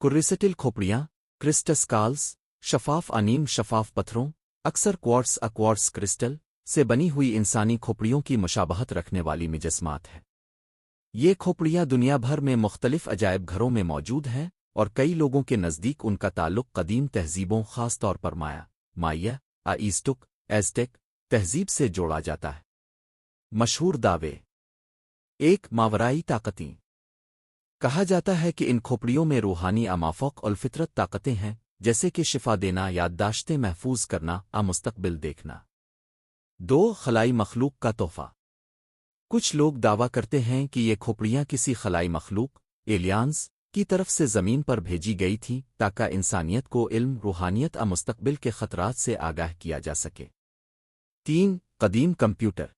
कुर्रिसिटिल खोपड़ियाँ, क्रिस्टस्काल्स, शफाफ अनीम शफाफ पत्थरों, अक्सर quartz crystal से बनी हुई इंसानी खोपड़ियों की मुशाबहत रखने वाली मिजस्मात है। ये खोपड़ियाँ दुनिया भर में मुख्तलिफ अजायब घरों में मौजूद हैं और कई लोगों के नज़दीक उनका ताल्लुक कदीम तहज़ीबों ख़ास तौर पर माया ईस्टुक एज़टेक तहज़ीब से जोड़ा जाता है। मशहूर दावे। एक मावराई ताकतें। कहा जाता है कि इन खोपड़ियों में रूहानी अमाफ़ोक और फितरत ताकतें हैं, जैसे कि शिफा देना, याददाश्तें महफूज करना, मुस्तक़बिल देखना। 2 खलाई मखलूक का तोहफ़ा। कुछ लोग दावा करते हैं कि ये खोपड़ियाँ किसी खलाई मखलूक एलियंस की तरफ से ज़मीन पर भेजी गई थीं ताकि इंसानियत को इल्म, रूहानियत मुस्तक़बिल के ख़तरात से आगाह किया जा सके। 3 कदीम कंप्यूटर।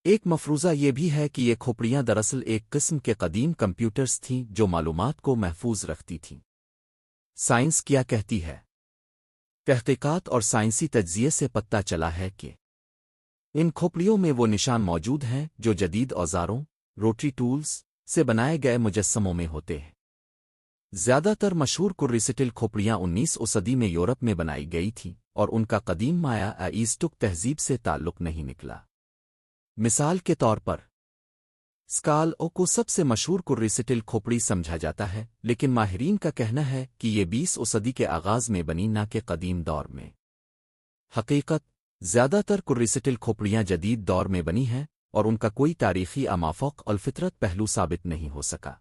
एक मफरूज़ा ये भी है कि ये खोपड़ियाँ दरअसल एक किस्म के कदीम कंप्यूटर्स थीं जो मालूमात को महफूज रखती थीं। साइंस क्या कहती है? तहक़ीक़ात और साइंसी तज्ज़िये से पता चला है कि इन खोपड़ियों में वो निशान मौजूद हैं जो जदीद औज़ारों रोटरी टूल्स से बनाए गए मुजस्समों में होते हैं। ज़्यादातर मशहूर कुर्रिसिटिल खोपड़ियाँ 19वीं सदी में यूरोप में बनाई गई थीं और उनका कदीम माया ईस्टुक तहज़ीब से ताल्लुक़ नहीं निकला। मिसाल के तौर पर स्काल ओ को सबसे मशहूर कुर्रिसिटिल खोपड़ी समझा जाता है, लेकिन माहिरीन का कहना है कि ये 20वीं सदी के आगाज़ में बनी, ना कि कदीम दौर में। हकीकत ज़्यादातर कुर्रिसिटिल खोपड़ियाँ जदीद दौर में बनी हैं और उनका कोई तारीख़ी अमाफ़ोक और फितरत पहलू साबित नहीं हो सका।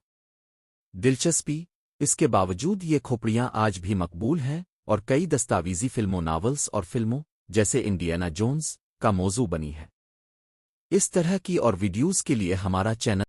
दिलचस्पी, इसके बावजूद ये खोपड़ियाँ आज भी मकबूल हैं और कई दस्तावेज़ी फ़िल्मों, नावल्स और फ़िल्मों जैसे इंडियाना जोन्स का मौजू बनी है। इस तरह की और वीडियोज़ के लिए हमारा चैनल